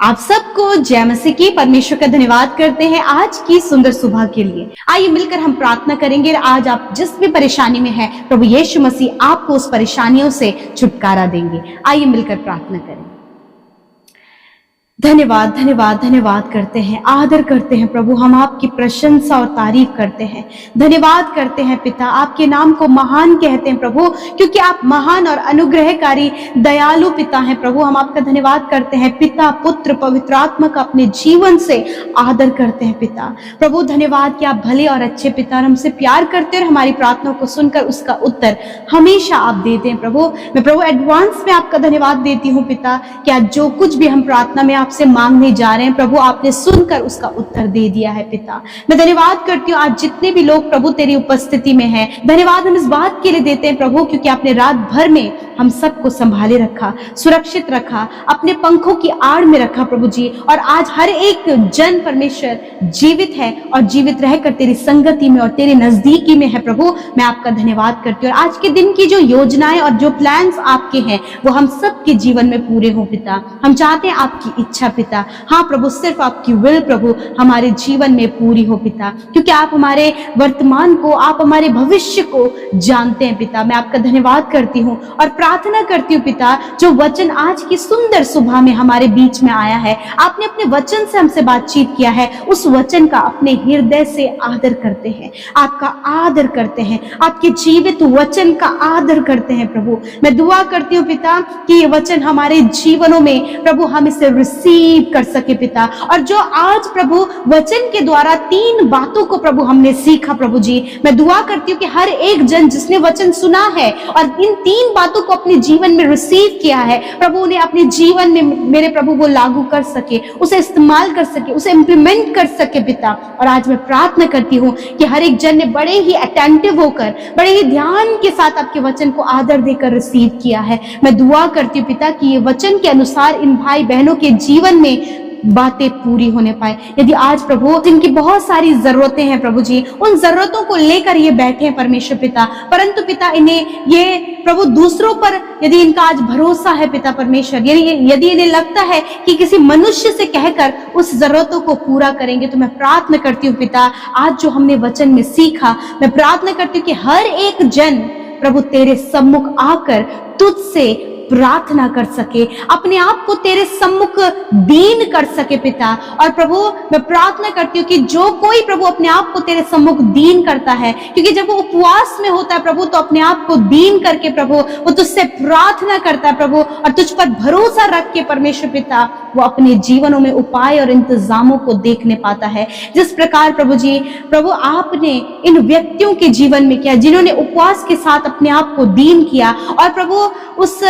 आप सबको जय मसीह की। परमेश्वर का धन्यवाद करते हैं आज की सुंदर सुबह के लिए। आइए मिलकर हम प्रार्थना करेंगे। आज आप जिस भी परेशानी में हैं, प्रभु यीशु मसीह आपको उस परेशानियों से छुटकारा देंगे। आइए मिलकर प्रार्थना करें। धन्यवाद धन्यवाद धन्यवाद करते हैं, आदर करते हैं प्रभु। हम आपकी प्रशंसा और तारीफ करते हैं, धन्यवाद करते हैं पिता। आपके नाम को महान कहते हैं प्रभु, क्योंकि आप महान और अनुग्रहकारी दयालु पिता हैं प्रभु। हम आपका धन्यवाद करते हैं पिता, पुत्र, पवित्र आत्मा का अपने जीवन से आदर करते हैं पिता। प्रभु धन्यवाद कि आप भले और अच्छे पिता, हमसे प्यार करते हैं और हमारी प्रार्थना को सुनकर उसका उत्तर हमेशा आप देते हैं प्रभु। मैं प्रभु एडवांस में आपका धन्यवाद देती हूँ पिता कि आज जो कुछ भी हम प्रार्थना में आपसे मांगने जा रहे हैं प्रभु, आपने सुनकर उसका उत्तर दे दिया है पिता। मैं धन्यवाद करती हूँ आज जितने भी लोग प्रभु तेरी उपस्थिति में हैं। धन्यवाद हम इस बात के लिए देते हैं प्रभु, क्योंकि आपने रात भर में हम सबको संभाले रखा, सुरक्षित रखा, अपने पंखों की आड़ में रखा प्रभु जी। और आज हर एक जन परमेश्वर जीवित है और जीवित रहकर तेरी संगति में और तेरे नजदीकी में है प्रभु। मैं आपका धन्यवाद करती हूँ। और आज के दिन की जो योजनाएं और जो प्लान्स आपके हैं वो हम सबके जीवन में पूरे हो पिता। हम चाहते हैं आपकी इच्छा पिता। हाँ प्रभु, सिर्फ आपकी विल प्रभु हमारे जीवन में पूरी हो पिता, क्योंकि आप हमारे वर्तमान को, आप हमारे भविष्य को जानते हैं पिता। मैं आपका धन्यवाद करती हूँ और प्रार्थना करती हूँ पिता, जो वचन आज की सुंदर सुबह में हमारे बीच में आया है, आपने अपने वचन से हमसे बातचीत किया है, उस वचन का अपने हृदय से आदर करते हैं, आपका आदर करते हैं, आपके जीवित वचन का आदर करते हैं प्रभु। मैं दुआ करती हूँ पिता कि ये वचन हमारे जीवनों में प्रभु हम इसे रिसीव कर सके पिता। और जो आज प्रभु वचन के द्वारा 3 बातों को प्रभु हमने सीखा प्रभु जी, मैं दुआ करती हूँ कि हर एक जन जिसने वचन सुना है और इन 3 बातों को अपने जीवन में रिसीव किया है प्रभु, उन्हें अपने जीवन में मेरे प्रभु वो लागू कर सके, उसे इस्तेमाल कर सके, उसे इंप्लीमेंट कर सके पिता। और आज मैं प्रार्थना करती हूँ कि हर एक जन ने बड़े ही अटेंटिव होकर, बड़े ही ध्यान के साथ आपके वचन को आदर देकर रिसीव किया है। मैं दुआ करती हूँ पिता कि ये वचन के अनुसार इन भाई बहनों के जीवन में बातें पूरी होने पाए। यदि आज प्रभु जिनकी बहुत सारी जरूरतें हैं प्रभु जी, उन जरूरतों को लेकर ये बैठे हैं परमेश्वर पिता, परंतु पिता इन्हें ये प्रभु दूसरों पर यदि इनका आज भरोसा है पिता परमेश्वर, यदि इन्हें लगता है कि किसी मनुष्य से कहकर उस जरूरतों को पूरा करेंगे, तो मैं प्रार्थना करती हूँ पिता आज जो हमने वचन में सीखा, मैं प्रार्थना करती हूँ कि हर एक जन प्रभु तेरे सम्मुख आकर तुझसे प्रार्थना कर सके, अपने आप को तेरे सम्मुख दीन कर सके पिता। और प्रभु मैं प्रार्थना करती हूँ कि जो कोई प्रभु अपने आप को तेरे सम्मुख दीन करता है, क्योंकि जब वो उपवास में होता है प्रभु तो अपने आप को दीन करके प्रभु वो तुझसे प्रार्थना करता है प्रभु, और तुझ पर भरोसा रख के परमेश्वर पिता वो अपने जीवनों में उपाय और इंतजामों को देखने पाता है। जिस प्रकार प्रभु जी प्रभु आपने इन व्यक्तियों के जीवन में किया जिन्होंने उपवास के साथ अपने आप को दीन किया, और प्रभु उस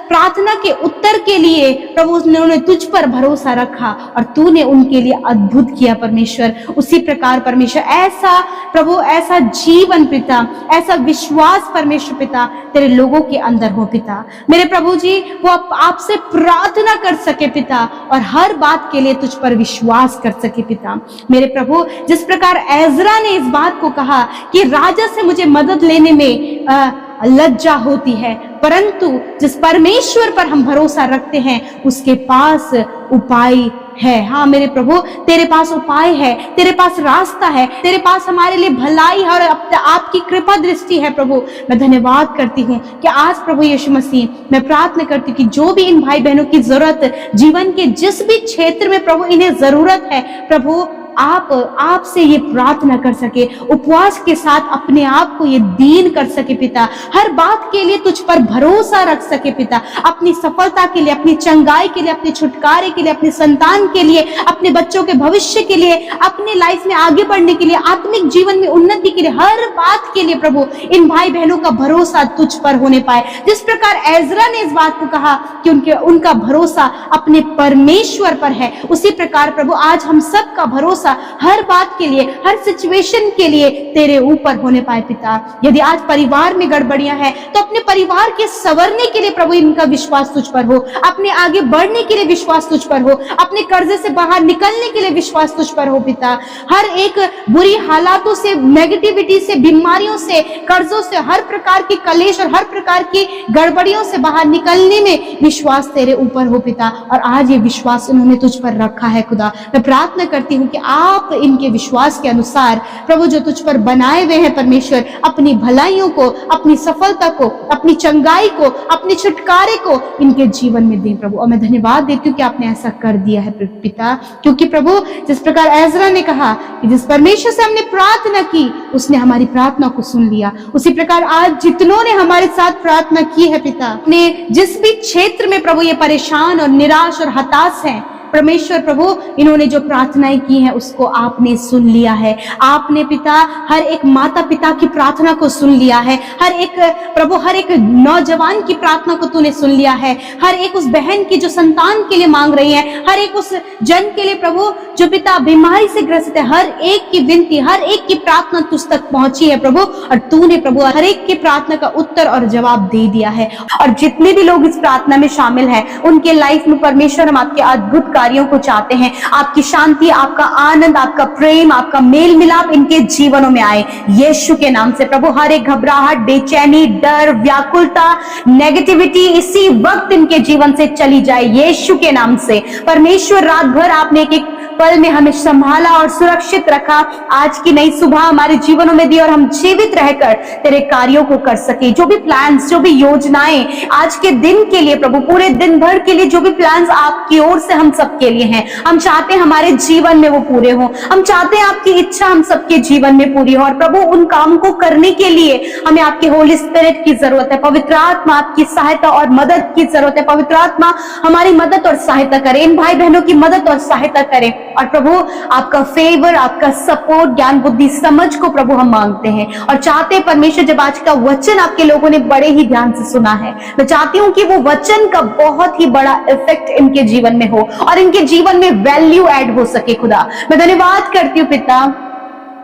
प्रार्थना के उत्तर के लिए प्रभु उन्होंने तुझ पर भरोसा रखा और तूने उनके लिए अद्भुत किया परमेश्वर। उसी प्रकार परमेश्वर ऐसा प्रभु ऐसा जीवन पिता, ऐसा विश्वास परमेश्वर पिता तेरे लोगों के अंदर हो पिता। मेरे प्रभु जी वो आपसे प्रार्थना कर सके पिता और हर बात के लिए तुझ पर विश्वास कर सके पिता। मेरे प्रभु जिस प्रकार एजरा ने इस बात को कहा कि राजा से मुझे मदद लेने में लज्जा होती है, परंतु जिस परमेश्वर पर हम भरोसा रखते हैं उसके पास उपाय है। हाँ मेरे प्रभु तेरे पास उपाय है, तेरे पास रास्ता है, तेरे पास हमारे लिए भलाई है और आपकी कृपा दृष्टि है प्रभु। मैं धन्यवाद करती हूँ कि आज प्रभु यीशु मसीह मैं प्रार्थना करती हूँ कि जो भी इन भाई बहनों की जरूरत जीवन के जिस भी क्षेत्र में प्रभु इन्हें जरूरत है प्रभु आपसे ये प्रार्थना कर सके, उपवास के साथ अपने आप को ये दीन कर सके पिता, हर बात के लिए तुझ पर भरोसा रख सके पिता, अपनी सफलता के लिए, अपनी चंगाई के लिए, अपने छुटकारे के लिए, अपने संतान के लिए, अपने बच्चों के भविष्य के लिए, अपने लाइफ में आगे बढ़ने के लिए, आत्मिक जीवन में उन्नति के लिए, हर बात के लिए प्रभु इन भाई बहनों का भरोसा तुझ पर होने पाए। जिस प्रकार एजरा ने इस बात को कहा कि उनका भरोसा अपने परमेश्वर पर है, उसी प्रकार प्रभु आज हम सब का भरोसा भरोसा हर बात के लिए, हर सिचुएशन के लिए तेरे ऊपर होने पाए पिता। यदि आज परिवार में गड़बड़ियां हैं तो अपने परिवार के संवरने के लिए प्रभु इनका विश्वास तुझ पर हो, अपने आगे बढ़ने के लिए विश्वास तुझ पर हो, अपने कर्जे से बाहर निकलने के लिए विश्वास तुझ पर हो पिता। हर एक बुरी हालातों से, नेगेटिविटी से, बीमारियों से, कर्जों से, हर प्रकार की कलेश और हर प्रकार की गड़बड़ियों से बाहर निकलने में विश्वास तेरे ऊपर हो पिता। और आज ये विश्वास उन्होंने तुझ पर रखा है खुदा। मैं प्रार्थना करती हूँ कि आप इनके विश्वास के अनुसार प्रभु जो तुझ पर बनाए हुए हैं परमेश्वर, अपनी भलाइयों को, अपनी सफलता को, अपनी चंगाई को, अपने छुटकारे को इनके जीवन में दें प्रभु। और मैं धन्यवाद देती हूँ कि आपने ऐसा कर दिया है पिता, क्योंकि प्रभु जिस प्रकार एजरा ने कहा कि जिस परमेश्वर से हमने प्रार्थना की उसने हमारी प्रार्थना को सुन लिया, उसी प्रकार आज जितनों ने हमारे साथ प्रार्थना की है पिता, ने जिस भी क्षेत्र में प्रभु ये परेशान और निराश और हताश हैं, परमेश्वर प्रभु इन्होंने जो प्रार्थनाएं की हैं उसको आपने सुन लिया है। आपने पिता हर एक माता पिता की प्रार्थना को सुन लिया है, हर एक प्रभु हर एक नौजवान की प्रार्थना को तूने सुन लिया है, हर एक उस बहन की जो संतान के लिए मांग रही है, हर एक उस जन के लिए प्रभु जो पिता बीमारी से ग्रसित है, हर एक की विनती, हर एक की प्रार्थना तुझ तक पहुंची है प्रभु। और तूने प्रभु हर एक की प्रार्थना का उत्तर और जवाब दे दिया है। और जितने भी लोग इस प्रार्थना में शामिल हैं उनके लाइफ में परमेश्वर हम आपके अद्भुत कार्यों को चाहते हैं। आपकी शांति, आपका आनंद, आपका प्रेम, आपका मेल मिलाप इनके जीवनों में आए यीशु के नाम से प्रभु। हर एक घबराहट, बेचैनी, डर, व्याकुलता, नेगेटिविटी इसी वक्त इनके जीवन से चली जाए यीशु के नाम से। परमेश्वर रात भर आपने एक एक पल में हमें संभाला और सुरक्षित रखा, आज की नई सुबह हमारे जीवनों में दी और हम जीवित रहकर तेरे कार्यों को कर सके। जो भी प्लान्स, जो भी योजनाएं आज के दिन के लिए प्रभु, पूरे दिन भर के लिए जो भी प्लान्स आपकी ओर से हम सबके लिए हैं, हम चाहते हैं हमारे जीवन में वो पूरे हो। हम चाहते हैं आपकी इच्छा हम सबके जीवन में पूरी हो। और प्रभु उन काम को करने के लिए हमें आपके होली स्पिरिट की जरूरत है। पवित्र आत्मा आपकी सहायता और मदद की जरूरत है। पवित्र आत्मा हमारी मदद और सहायता करे, इन भाई बहनों की मदद और सहायता करे। और प्रभु आपका फेवर, आपका सपोर्ट, ज्ञान, बुद्धि, समझ को प्रभु हम मांगते हैं और चाहते हैं परमेश्वर जब आज का वचन आपके लोगों ने बड़े ही ध्यान से सुना है, मैं चाहती हूँ कि वो वचन का बहुत ही बड़ा इफेक्ट इनके जीवन में हो और इनके जीवन में वैल्यू ऐड हो सके। खुदा मैं धन्यवाद करती हूँ पिता,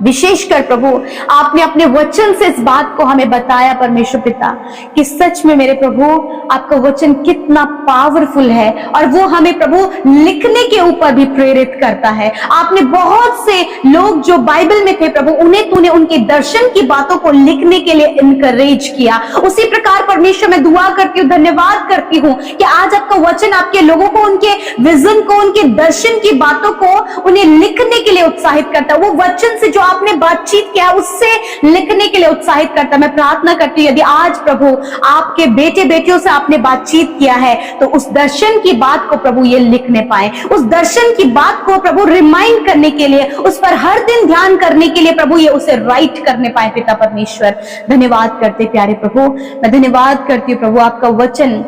विशेषकर प्रभु आपने अपने वचन से इस बात को हमें बताया परमेश्वर पिता कि सच में मेरे प्रभु आपका वचन कितना पावरफुल है और वो हमें प्रभु लिखने के ऊपर भी प्रेरित करता है। आपने बहुत से लोग जो बाइबल में थे प्रभु उन्हें तूने उनके दर्शन की बातों को लिखने के लिए इनकरेज किया। उसी प्रकार परमेश्वर मैं दुआ करती हूँ, धन्यवाद करती हूँ कि आज आपका वचन आपके लोगों को उनके विजन को, उनके दर्शन की बातों को उन्हें लिखने के लिए उत्साहित करता है। वो वचन से जो आपने बातचीत किया उससे लिखने के लिए उत्साहित करता। मैं प्रार्थना करती हूँ यदि आज प्रभु आपके बेटे बेटियों से आपने बातचीत किया है तो उस दर्शन की बात को प्रभु ये लिखने पाए, उस दर्शन की बात को प्रभु रिमाइंड करने के लिए, उस पर हर दिन ध्यान करने के लिए प्रभु ये उसे राइट करने पाए। पिता परमेश्वर धन्यवाद करते प्यारे प्रभु, मैं धन्यवाद करती हूँ प्रभु आपका वचन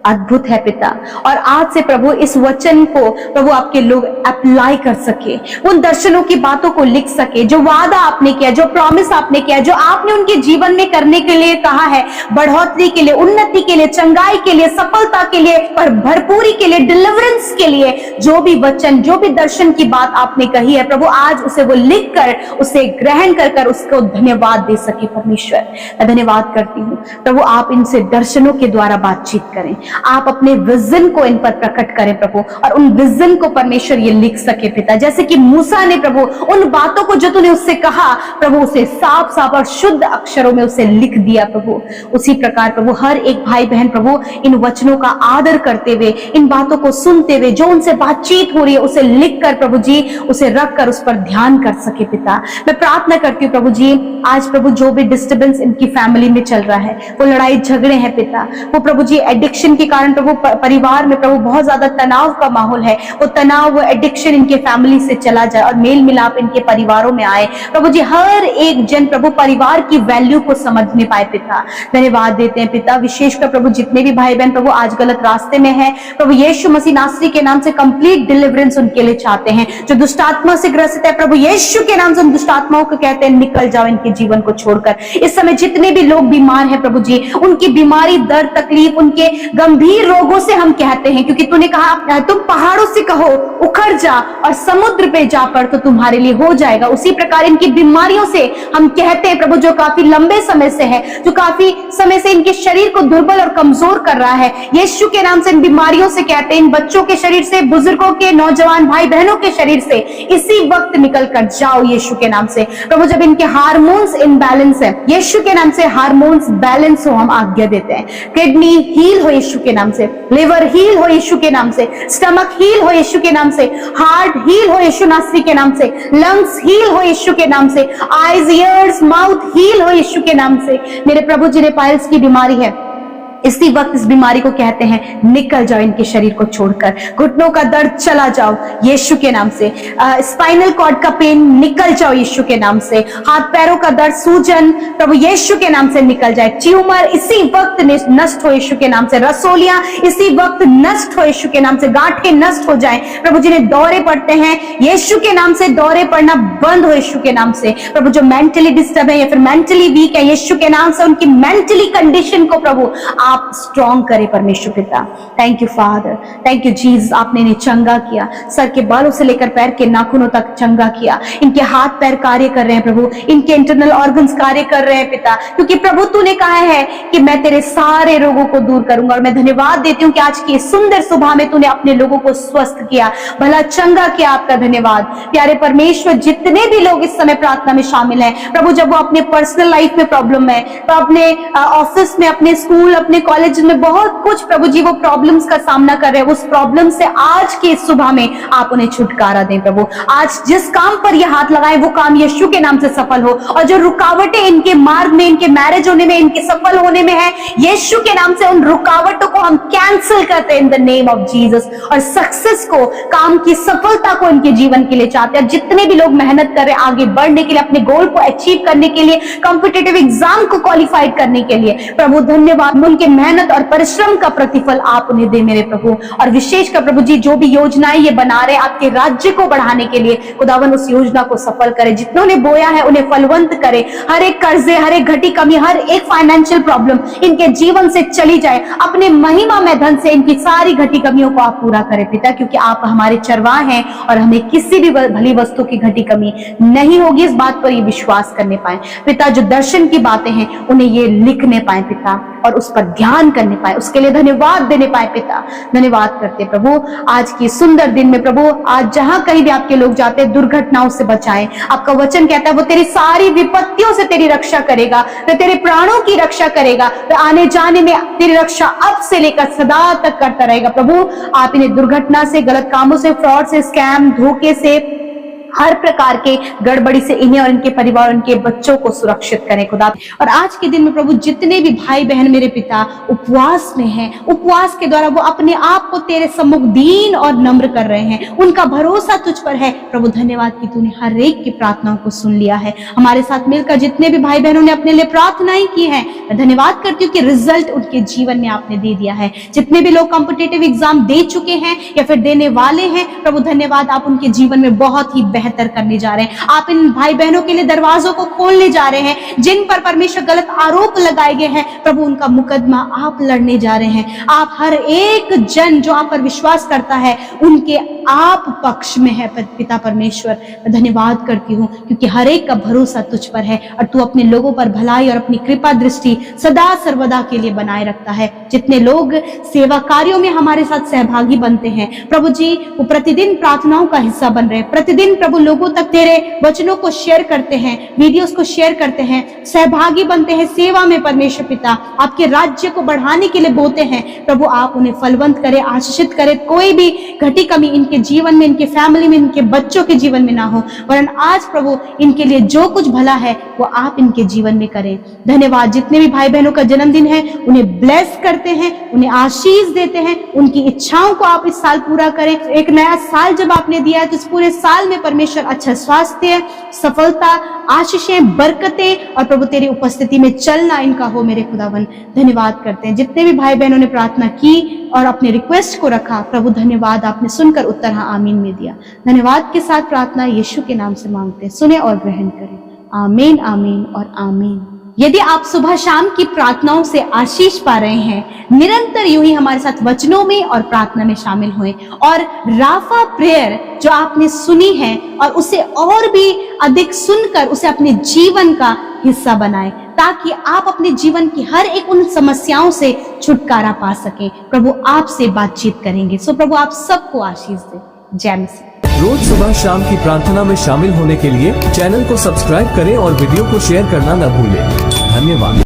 अद्भुत है पिता। और आज से प्रभु इस वचन को प्रभु आपके लोग अप्लाई कर सके, उन दर्शनों की बातों को लिख सके, जो वादा आपने किया, जो प्रॉमिस आपने किया, जो आपने उनके जीवन में करने के लिए कहा है, बढ़ोतरी के लिए, उन्नति के लिए, चंगाई के लिए, सफलता के लिए, पर भरपूरी के लिए, डिलीवरेंस के लिए, जो भी वचन, जो भी दर्शन की बात आपने कही है प्रभु आज उसे वो लिख कर, उसे ग्रहण कर उसको धन्यवाद दे सके। परमेश्वर मैं धन्यवाद करती हूँ प्रभु, आप इनसे दर्शनों के द्वारा बातचीत करें, आप अपने विजन को इन पर प्रकट करें प्रभु और उन विजन को परमेश्वर ये लिख सके पिता। जैसे कि मूसा ने प्रभु उन बातों को जो तूने उससे कहा प्रभु उसे साफ साफ और शुद्ध अक्षरों में उसे लिख दिया प्रभु, उसी प्रकार प्रभु हर एक भाई बहन प्रभु इन वचनों का आदर करते हुए, इन बातों को सुनते हुए, जो उनसे बातचीत हो रही है उसे लिख कर प्रभु जी उसे रख कर उस पर ध्यान कर सके पिता। मैं प्रार्थना करती हूँ प्रभु जी आज प्रभु जो भी डिस्टर्बेंस इनकी फैमिली में चल रहा है, वो लड़ाई झगड़े हैं पिता, वो प्रभु जी एडिक्शन के कारण प्रभु परिवार में प्रभु बहुत ज्यादा तनाव का माहौल है, वो तनाव, वो एडिक्शन इनके फैमिली से चला जाए और मेल मिलाप इनके परिवारों में आए प्रभु जी। हर एक जन प्रभु परिवार की वैल्यू को समझने पाए पिता। धन्यवाद देते हैं पिता, विशेषकर प्रभु जितने भी भाई बहन प्रभु आज गलत रास्ते में है प्रभु यीशु मसीह नासरी के नाम से कंप्लीट डिलीवरेंस उनके लिए चाहते हैं। जो दुष्टात्मा से ग्रसित है प्रभु यीशु के नाम से उन दुष्टात्माओं को कहते हैं निकल जाओ इनके जीवन को छोड़कर। इस समय जितने भी लोग बीमार हैं प्रभु जी, उनकी बीमारी, दर्द, तकलीफ, उनके गंभीर रोगों से हम कहते हैं, क्योंकि तूने कहा तुम पहाड़ों से कहो उखड़ जा और समुद्र पे जा पड़ तो तुम्हारे लिए हो जाएगा। उसी प्रकार इनकी बीमारियों से हम कहते हैं प्रभु, जो काफी लंबे समय से है, जो काफी समय से इनके शरीर को दुर्बल और कमजोर कर रहा है, यीशु के नाम से इन बीमारियों से कहते हैं, इन बच्चों के शरीर से, बुजुर्गों के, नौजवान भाई बहनों के शरीर से इसी वक्त निकल कर जाओ यीशु के नाम से। प्रभु जब इनके हार्मोन्स इनबैलेंस है, यीशु के नाम से हार्मोन्स बैलेंस हो, हम आज्ञा देते हैं। किडनी हील हो यीशु के नाम से, लिवर हील हो यीशु के नाम से, स्टमक हील हो यीशु के नाम से, हार्ट हील हो यीशु नासरी के नाम से, लंग्स हील हो यीशु के नाम से, आईज, ईयर्स, माउथ हील हो यीशु के नाम से। मेरे प्रभु जिन्हें पाइल्स की बीमारी है, इसी वक्त इस बीमारी को कहते हैं निकल जाओ इनके शरीर को छोड़कर। घुटनों का दर्द चला जाओ यीशु के नाम से। स्पाइनल कॉर्ड का पेन निकल जाओ यीशु के नाम से। हाथ पैरों का दर्द, सूजन प्रभु यीशु के नाम से निकल जाए। ट्यूमर इसी वक्त नष्ट हो यीशु के नाम से। रसोलियां इसी वक्त नष्ट हो यीशु के नाम से। गांठें नष्ट हो जाए प्रभु। जिन्हें दौरे पड़ते हैं यीशु के नाम से दौरे पड़ना बंद हो यीशु के नाम से। प्रभु जो मेंटली डिस्टर्ब है या फिर मेंटली वीक है, यीशु के नाम से उनकी मेंटली कंडीशन को प्रभु आप स्ट्रॉन्ग करें परमेश्वर पिता। Thank you father, thank you Jesus, आपने इन्हें चंगा किया, सर के बालों से लेकर पैर के नाखूनों तक चंगा किया। इनके हाथ पैर कार्य कर रहे हैं प्रभु, इनके इंटरनल ऑर्गन्स कार्य कर रहे हैं पिता, क्योंकि प्रभु तूने कहा है कि मैं तेरे सारे रोगों को दूर करूंगा। और मैं धन्यवाद देती हूँ कि आज की सुंदर सुबह में तूने अपने लोगों को स्वस्थ किया, भला चंगा किया। आपका धन्यवाद प्यारे परमेश्वर। जितने भी लोग इस समय प्रार्थना में शामिल हैं प्रभु, जब वो अपने पर्सनल लाइफ में प्रॉब्लम है, तो अपने ऑफिस में, अपने स्कूल, अपने कॉलेज में बहुत कुछ प्रभु जी वो प्रॉब्लम्स का सामना कर रहे हैं, उस प्रॉब्लम से आज की सुबह में आप उन्हें छुटकारा दें प्रभु। आज जिस काम पर ये हाथ लगाए वो काम यीशु के नाम से सफल हो, और जो रुकावटें इनके मार्ग में, इनके मैरिज होने में, इनके सफल होने में है, यीशु के नाम से उन रुकावटों को हम कैंसिल करते हैं in the name of Jesus. और सक्सेस को, काम की सफलता को इनके जीवन के लिए चाहते हैं। जितने भी लोग मेहनत कर रहे हैं आगे बढ़ने के लिए, अपने गोल को अचीव करने के लिए, कॉम्पिटिटिव एग्जाम को क्वालिफाइड करने के लिए प्रभु धन्यवाद। उनके मेहनत और परिश्रम का प्रतिफल आप उन्हें दे मेरे प्रभु। और विशेषकर प्रभु जी जो भी योजनाएं ये बना रहे आपके राज्य को बढ़ाने के लिए, खुदावन उस योजना को सफल करे। जितनों ने बोया है उन्हें फलवंत करे। हर एक कर्जे, हर एक घटी कमी, हर एक फाइनेंशियल प्रॉब्लम इनके जीवन से चली जाए। अपने महिमा में धन से इनकी सारी घटी कमियों को आप पूरा करें पिता, क्योंकि आप हमारे चरवाह हैं और हमें किसी भी भली वस्तु की घटी कमी नहीं होगी। इस बात पर ये विश्वास करने पाए पिता। जो दर्शन की बातें हैं उन्हें ये लिखने पाए पिता, और उस पर ध्यान करने पाए, उसके लिए धन्यवाद देने पाए पिता। धन्यवाद करते प्रभु आज की सुंदर दिन में प्रभु। आज जहां कहीं भी आपके लोग जाते हैं दुर्घटनाओं से बचाएं। आपका वचन कहता है वो तेरी सारी विपत्तियों से तेरी रक्षा करेगा, वो तेरे प्राणों की रक्षा करेगा, वो आने जाने में तेरी रक्षा अब से लेकर सदा तक करता रहेगा प्रभु। आप इन्हें दुर्घटना से, गलत कामों से, फ्रॉड से, स्कैम, धोखे से, हर प्रकार के गड़बड़ी से इन्हें और इनके परिवार, उनके बच्चों को सुरक्षित करें खुदा। और आज के दिन में प्रभु जितने भी भाई बहन मेरे पिता उपवास में हैं, उपवास के द्वारा वो अपने आप को तेरे सम्मुख दीन और नम्र कर रहे हैं, उनका भरोसा तुझ पर है प्रभु। धन्यवाद कि तूने हर एक की प्रार्थनाओं को सुन लिया है। हमारे साथ मिलकर जितने भी भाई बहनों ने अपने लिए प्रार्थनाएं की हैं, मैं धन्यवाद करती हूँ कि रिजल्ट उनके जीवन में आपने दे दिया है। जितने भी लोग कॉम्पिटिटिव एग्जाम दे चुके हैं या फिर देने वाले हैं प्रभु, धन्यवाद आप उनके जीवन में बहुत ही बेहतर करने जा रहे हैं। आप इन भाई बहनों के लिए दरवाजों को खोलने जा रहे हैं। जिन पर परमेश्वर गलत आरोप लगाए गए हैं प्रभु, उनका मुकदमा आप लड़ने जा रहे हैं। आप हर एक जन जो आप पर विश्वास करता है उनके आप पक्ष में है पिता परमेश्वर। मैं धन्यवाद करती हूँ क्योंकि हर एक का भरोसा तुझ पर है और तू अपने लोगों पर भलाई और अपनी कृपा दृष्टि सदा सर्वदा के लिए बनाए रखता है। जितने लोग सेवा कार्यों में हमारे साथ सहभागी बनते हैं प्रभु जी, वो प्रतिदिन प्रार्थनाओं का हिस्सा बन रहे हैं। प्रतिदिन प्रभु लोगों तक तेरे वचनों को शेयर करते हैं, वीडियोस को शेयर करते हैं, सहभागी बनते हैं सेवा में परमेश्वर पिता। आपके राज्य को बढ़ाने के लिए बोते हैं प्रभु। आप उन्हें फलवंत करे, आशीषित करे। कोई भी घटी कमी इनके जीवन में, इनके फैमिली में, इनके बच्चों के जीवन में ना हो, वरन आज प्रभु इनके लिए जो कुछ भला है वो आप इनके जीवन में करें। धन्यवाद। जितने भी भाई बहनों का जन्मदिन है उन्हें ब्लेस करते हैं, उन्हें आशीष देते हैं। उनकी इच्छाओं को आप इस साल पूरा करें। एक नया साल जब आपने दिया है तो इस पूरे साल में परमेश्वर अच्छा स्वास्थ्य, सफलता, आशीषें, बरकतें और प्रभु तेरी उपस्थिति में चलना इनका हो मेरे खुदावन। धन्यवाद करते हैं। जितने भी भाई बहनों ने प्रार्थना की और अपने रिक्वेस्ट को रखा प्रभु, धन्यवाद आपने सुनकर उत्तर हाँ आमीन में दिया। धन्यवाद के साथ प्रार्थना यीशु के नाम से मांगते हैं, सुने और ग्रहण करें। आमीन, आमीन और आमीन। यदि आप सुबह शाम की प्रार्थनाओं से आशीष पा रहे हैं, निरंतर यूं ही हमारे साथ वचनों में और प्रार्थना में शामिल हुए और राफा प्रेयर जो आपने सुनी है और उसे और भी अधिक सुनकर उसे अपने जीवन का हिस्सा बनाएं, ताकि आप अपने जीवन की हर एक उन समस्याओं से छुटकारा पा सकें। प्रभु आपसे बातचीत करेंगे। सो प्रभु आप सबको आशीष दे। जय मसीह। रोज सुबह शाम की प्रार्थना में शामिल होने के लिए चैनल को सब्सक्राइब करें और वीडियो को शेयर करना न भूलें। धन्यवाद।